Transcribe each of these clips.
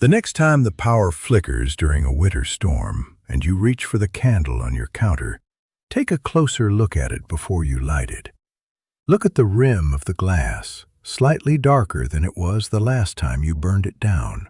The next time the power flickers during a winter storm and you reach for the candle on your counter, take a closer look at it before you light it. Look at the rim of the glass, slightly darker than it was the last time you burned it down.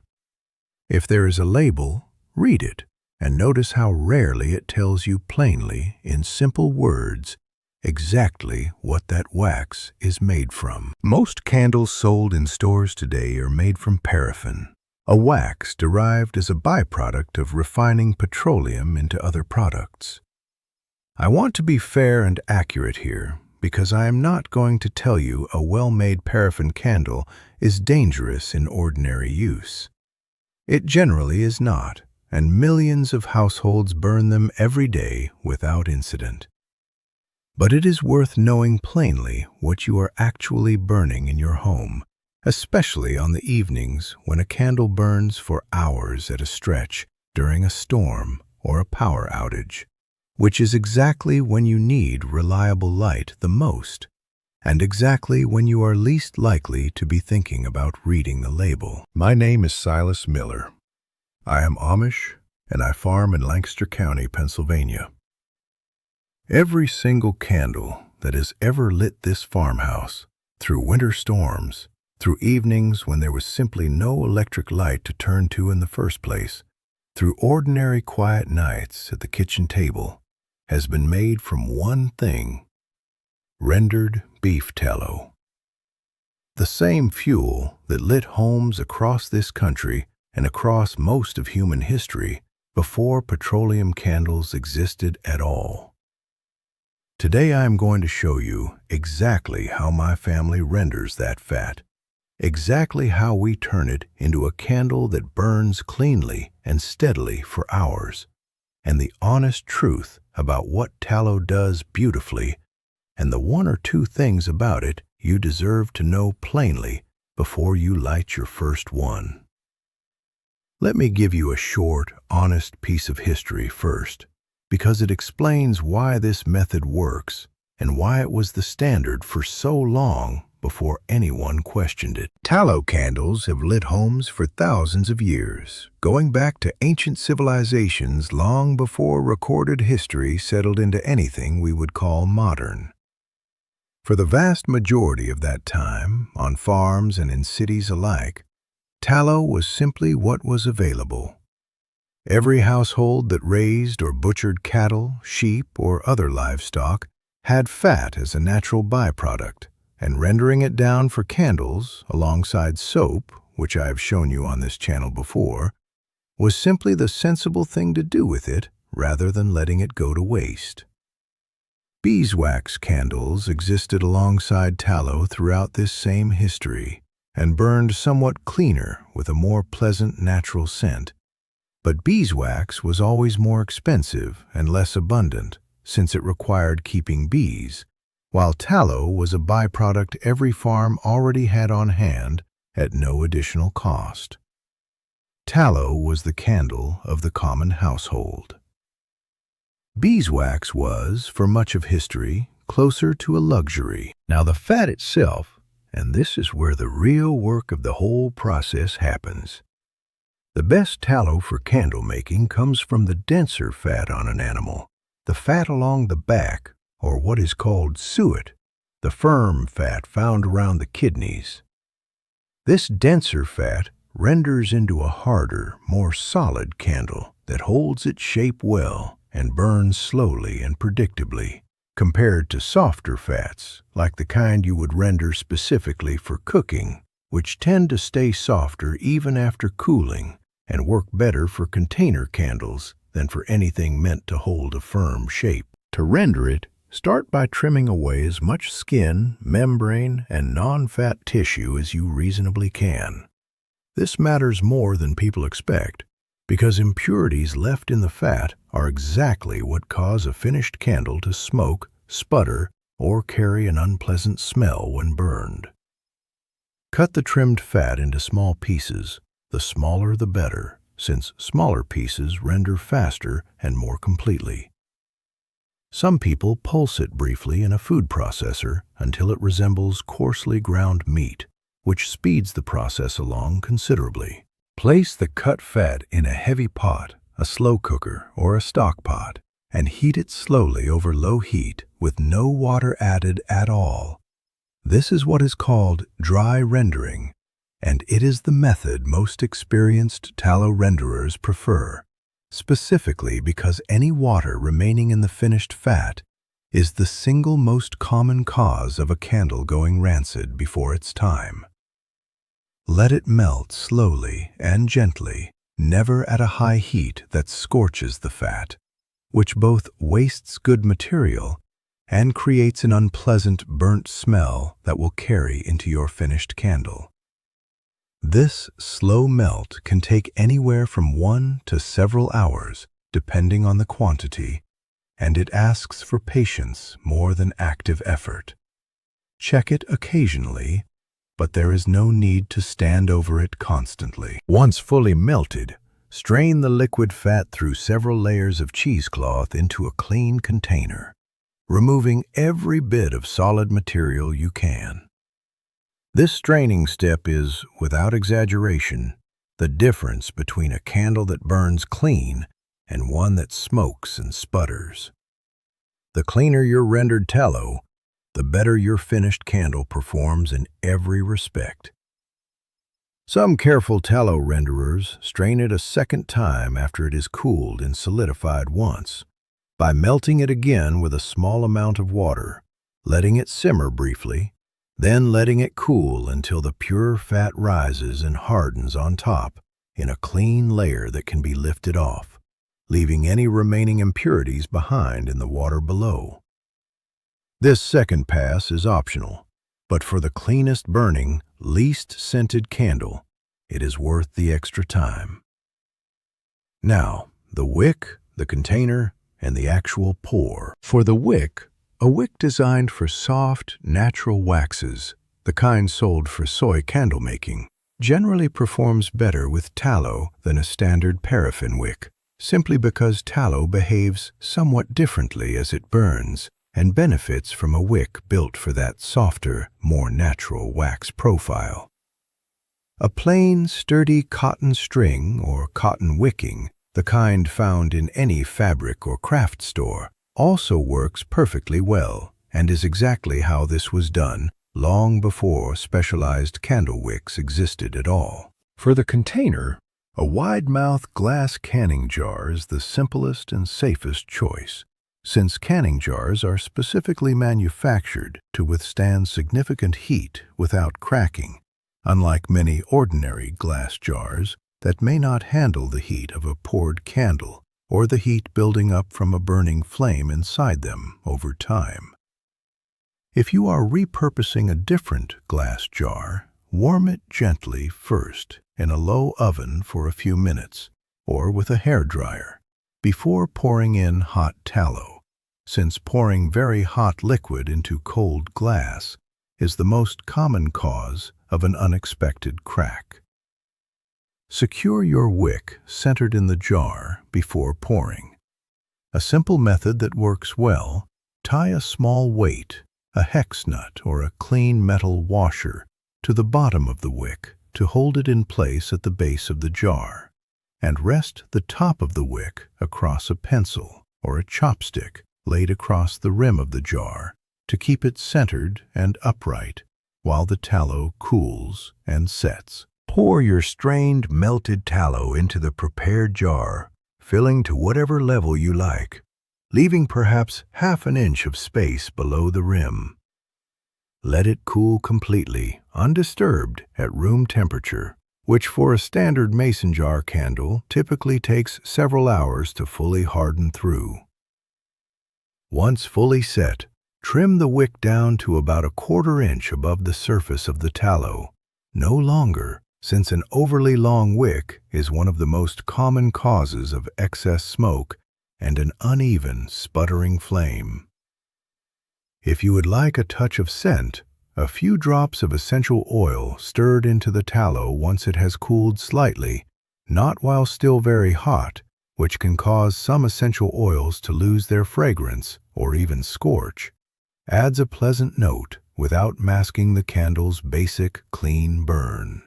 If there is a label, read it and notice how rarely it tells you plainly, in simple words, exactly what that wax is made from. Most candles sold in stores today are made from paraffin, a wax derived as a byproduct of refining petroleum into other products. I want to be fair and accurate here because I am not going to tell you a well-made paraffin candle is dangerous in ordinary use. It generally is not, and millions of households burn them every day without incident. But it is worth knowing plainly what you are actually burning in your home, especially on the evenings when a candle burns for hours at a stretch during a storm or a power outage, which is exactly when you need reliable light the most, and exactly when you are least likely to be thinking about reading the label. My name is Silas Miller. I am Amish, and I farm in Lancaster County, Pennsylvania. Every single candle that has ever lit this farmhouse, through winter storms, through evenings when there was simply no electric light to turn to in the first place, through ordinary quiet nights at the kitchen table, has been made from one thing: rendered beef tallow. The same fuel that lit homes across this country and across most of human history before petroleum candles existed at all. Today I am going to show you exactly how my family renders that fat, exactly how we turn it into a candle that burns cleanly and steadily for hours, and the honest truth about what tallow does beautifully, and the one or two things about it you deserve to know plainly before you light your first one. Let me give you a short, honest piece of history first, because it explains why this method works and why it was the standard for so long before anyone questioned it. Tallow candles have lit homes for thousands of years, going back to ancient civilizations long before recorded history settled into anything we would call modern. For the vast majority of that time, on farms and in cities alike, tallow was simply what was available. Every household that raised or butchered cattle, sheep, or other livestock had fat as a natural byproduct, and rendering it down for candles alongside soap, which I have shown you on this channel before, was simply the sensible thing to do with it rather than letting it go to waste. Beeswax candles existed alongside tallow throughout this same history and burned somewhat cleaner with a more pleasant natural scent. But beeswax was always more expensive and less abundant since it required keeping bees, while tallow was a byproduct every farm already had on hand at no additional cost. Tallow was the candle of the common household. Beeswax was, for much of history, closer to a luxury. Now the fat itself, and this is where the real work of the whole process happens. The best tallow for candle making comes from the denser fat on an animal, the fat along the back, or what is called suet, the firm fat found around the kidneys. This denser fat renders into a harder, more solid candle that holds its shape well and burns slowly and predictably, compared to softer fats, like the kind you would render specifically for cooking, which tend to stay softer even after cooling and work better for container candles than for anything meant to hold a firm shape. To render it, start by trimming away as much skin, membrane, and non-fat tissue as you reasonably can. This matters more than people expect, because impurities left in the fat are exactly what cause a finished candle to smoke, sputter, or carry an unpleasant smell when burned. Cut the trimmed fat into small pieces, the smaller the better, since smaller pieces render faster and more completely. Some people pulse it briefly in a food processor until it resembles coarsely ground meat, which speeds the process along considerably. Place the cut fat in a heavy pot, a slow cooker, or a stock pot, and heat it slowly over low heat with no water added at all. This is what is called dry rendering, and it is the method most experienced tallow renderers prefer, specifically because any water remaining in the finished fat is the single most common cause of a candle going rancid before its time. Let it melt slowly and gently, never at a high heat that scorches the fat, which both wastes good material and creates an unpleasant burnt smell that will carry into your finished candle. This slow melt can take anywhere from 1 to several hours, depending on the quantity, and it asks for patience more than active effort. Check it occasionally, but there is no need to stand over it constantly. Once fully melted, strain the liquid fat through several layers of cheesecloth into a clean container, removing every bit of solid material you can. This straining step is, without exaggeration, the difference between a candle that burns clean and one that smokes and sputters. The cleaner your rendered tallow, the better your finished candle performs in every respect. Some careful tallow renderers strain it a second time after it is cooled and solidified once, by melting it again with a small amount of water, letting it simmer briefly, then letting it cool until the pure fat rises and hardens on top in a clean layer that can be lifted off, leaving any remaining impurities behind in the water below. This second pass is optional, but for the cleanest burning, least scented candle, it is worth the extra time. Now, the wick, the container, and the actual pour. For the wick, a wick designed for soft, natural waxes, the kind sold for soy candle making, generally performs better with tallow than a standard paraffin wick, simply because tallow behaves somewhat differently as it burns and benefits from a wick built for that softer, more natural wax profile. A plain, sturdy cotton string or cotton wicking, the kind found in any fabric or craft store, also works perfectly well and is exactly how this was done long before specialized candle wicks existed at all. For the container, a wide-mouth glass canning jar is the simplest and safest choice, since canning jars are specifically manufactured to withstand significant heat without cracking, unlike many ordinary glass jars that may not handle the heat of a poured candle or the heat building up from a burning flame inside them over time. If you are repurposing a different glass jar, warm it gently first in a low oven for a few minutes, or with a hairdryer, before pouring in hot tallow, since pouring very hot liquid into cold glass is the most common cause of an unexpected crack. Secure your wick centered in the jar before pouring. A simple method that works well: tie a small weight, a hex nut or a clean metal washer, to the bottom of the wick to hold it in place at the base of the jar, and rest the top of the wick across a pencil or a chopstick laid across the rim of the jar to keep it centered and upright while the tallow cools and sets. Pour your strained, melted tallow into the prepared jar, filling to whatever level you like, leaving perhaps half an inch of space below the rim. Let it cool completely, undisturbed, at room temperature, which for a standard mason jar candle typically takes several hours to fully harden through. Once fully set, trim the wick down to about 1/4 inch above the surface of the tallow, no longer, since an overly long wick is one of the most common causes of excess smoke and an uneven, sputtering flame. If you would like a touch of scent, a few drops of essential oil stirred into the tallow once it has cooled slightly, not while still very hot, which can cause some essential oils to lose their fragrance or even scorch, adds a pleasant note without masking the candle's basic, clean burn.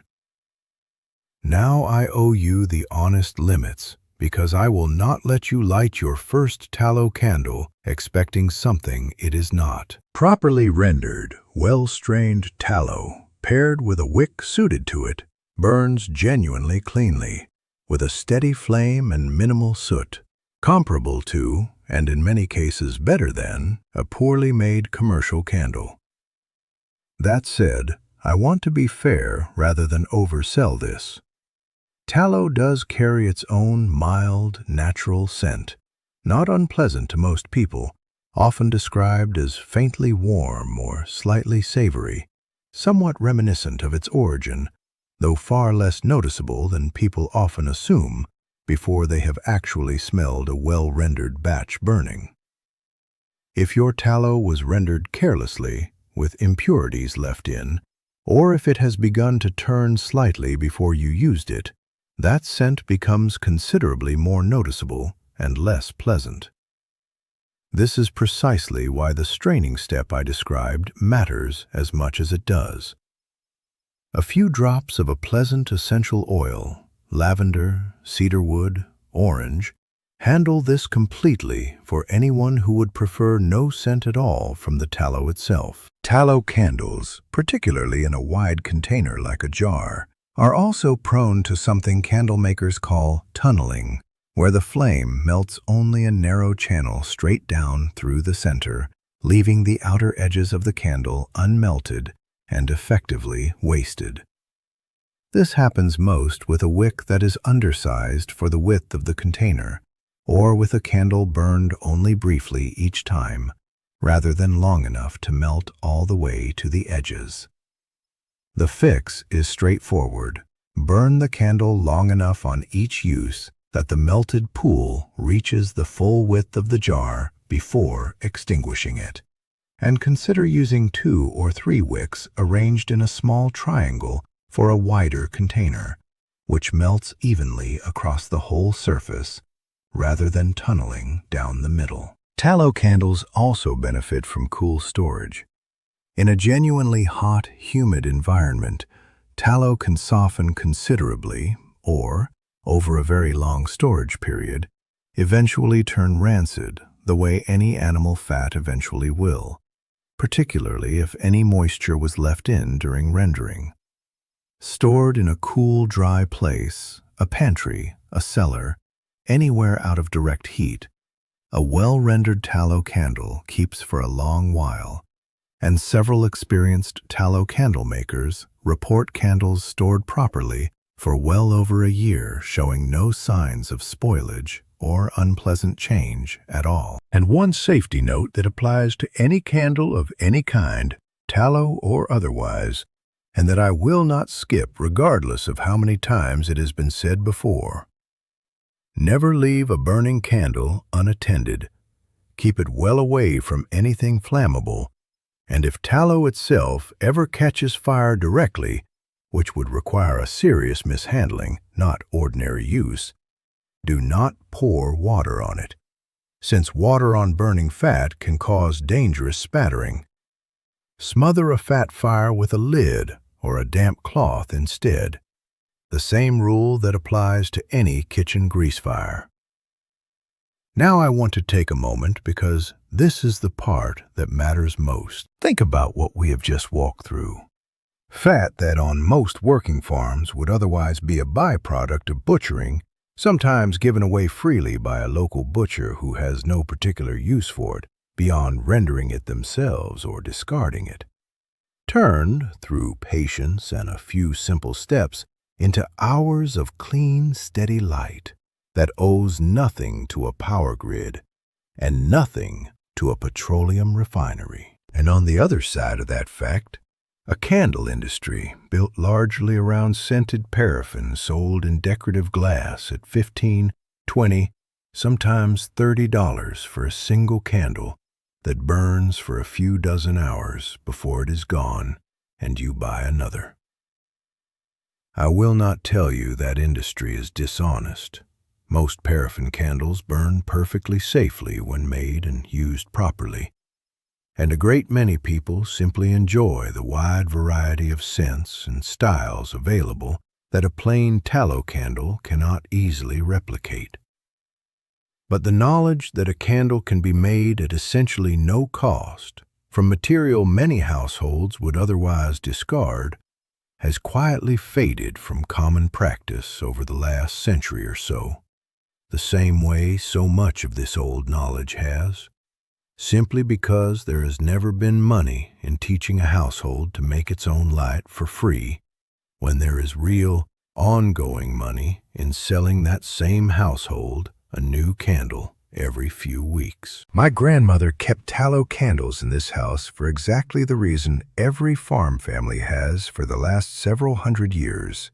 Now I owe you the honest limits, because I will not let you light your first tallow candle expecting something it is not. Properly rendered, well-strained tallow, paired with a wick suited to it, burns genuinely cleanly, with a steady flame and minimal soot, comparable to, and in many cases better than, a poorly made commercial candle. That said, I want to be fair rather than oversell this. Tallow does carry its own mild, natural scent, not unpleasant to most people, often described as faintly warm or slightly savory, somewhat reminiscent of its origin, though far less noticeable than people often assume before they have actually smelled a well-rendered batch burning. If your tallow was rendered carelessly, with impurities left in, or if it has begun to turn slightly before you used it, that scent becomes considerably more noticeable and less pleasant. This is precisely why the straining step I described matters as much as it does. A few drops of a pleasant essential oil, lavender, cedarwood, orange, handle this completely for anyone who would prefer no scent at all from the tallow itself. Tallow candles, particularly in a wide container like a jar, are also prone to something candle makers call tunneling, where the flame melts only a narrow channel straight down through the center, leaving the outer edges of the candle unmelted and effectively wasted. This happens most with a wick that is undersized for the width of the container, or with a candle burned only briefly each time, rather than long enough to melt all the way to the edges. The fix is straightforward. Burn the candle long enough on each use that the melted pool reaches the full width of the jar before extinguishing it. And consider using 2 or 3 wicks arranged in a small triangle for a wider container, which melts evenly across the whole surface rather than tunneling down the middle. Tallow candles also benefit from cool storage. In a genuinely hot, humid environment, tallow can soften considerably or, over a very long storage period, eventually turn rancid the way any animal fat eventually will, particularly if any moisture was left in during rendering. Stored in a cool, dry place, a pantry, a cellar, anywhere out of direct heat, a well-rendered tallow candle keeps for a long while, and several experienced tallow candle makers report candles stored properly for well over a year showing no signs of spoilage or unpleasant change at all. And one safety note that applies to any candle of any kind, tallow or otherwise, and that I will not skip regardless of how many times it has been said before. Never leave a burning candle unattended. Keep it well away from anything flammable, and if tallow itself ever catches fire directly, which would require a serious mishandling, not ordinary use, do not pour water on it, since water on burning fat can cause dangerous spattering. Smother a fat fire with a lid or a damp cloth instead, the same rule that applies to any kitchen grease fire. Now I want to take a moment because this is the part that matters most. Think about what we have just walked through. Fat that on most working farms would otherwise be a byproduct of butchering, sometimes given away freely by a local butcher who has no particular use for it beyond rendering it themselves or discarding it. Turned, through patience and a few simple steps, into hours of clean, steady light that owes nothing to a power grid and nothing to a petroleum refinery. And on the other side of that fact, a candle industry built largely around scented paraffin sold in decorative glass at $15, $20, sometimes $30 for a single candle that burns for a few dozen hours before it is gone and you buy another. I will not tell you that industry is dishonest. Most paraffin candles burn perfectly safely when made and used properly, and a great many people simply enjoy the wide variety of scents and styles available that a plain tallow candle cannot easily replicate. But the knowledge that a candle can be made at essentially no cost, from material many households would otherwise discard, has quietly faded from common practice over the last century or so, the same way so much of this old knowledge has, simply because there has never been money in teaching a household to make its own light for free, when there is real, ongoing money in selling that same household a new candle every few weeks. My grandmother kept tallow candles in this house for exactly the reason every farm family has for the last several hundred years.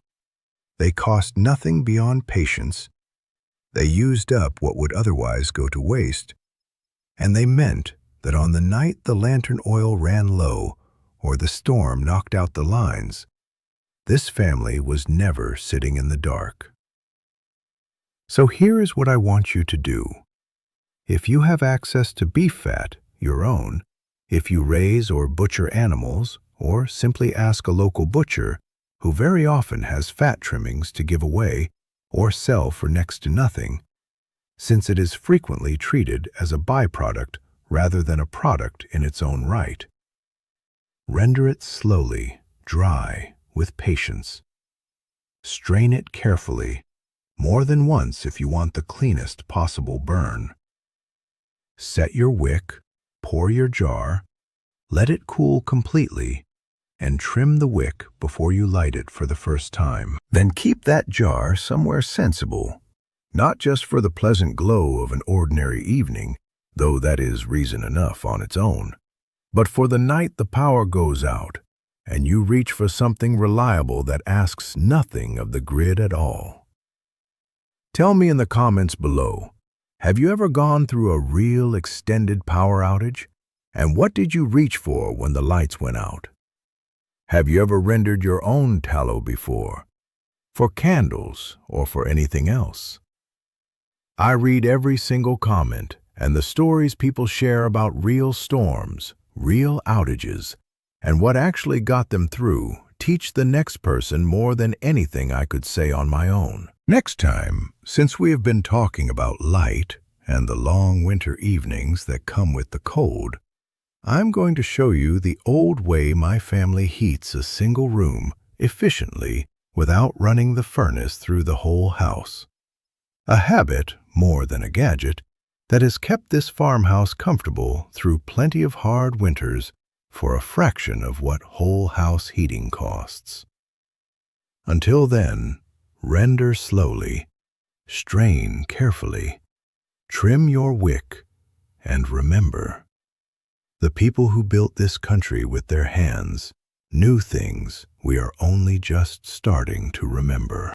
They cost nothing beyond patience, they used up what would otherwise go to waste, and they meant that on the night the lantern oil ran low or the storm knocked out the lines, this family was never sitting in the dark. So here is what I want you to do. If you have access to beef fat, your own, if you raise or butcher animals, or simply ask a local butcher, who very often has fat trimmings to give away or sell for next to nothing, since it is frequently treated as a byproduct rather than a product in its own right. Render it slowly, dry, with patience. Strain it carefully, more than once if you want the cleanest possible burn. Set your wick, pour your jar, let it cool completely, and trim the wick before you light it for the first time. Then keep that jar somewhere sensible, not just for the pleasant glow of an ordinary evening, though that is reason enough on its own, but for the night the power goes out, and you reach for something reliable that asks nothing of the grid at all. Tell me in the comments below, have you ever gone through a real extended power outage? And what did you reach for when the lights went out? Have you ever rendered your own tallow before? For candles or for anything else? I read every single comment and the stories people share about real storms, real outages, and what actually got them through teach the next person more than anything I could say on my own. Next time, since we have been talking about light and the long winter evenings that come with the cold, I'm going to show you the old way my family heats a single room efficiently without running the furnace through the whole house. A habit, more than a gadget, that has kept this farmhouse comfortable through plenty of hard winters for a fraction of what whole house heating costs. Until then, render slowly, strain carefully, trim your wick, and remember, the people who built this country with their hands knew things we are only just starting to remember.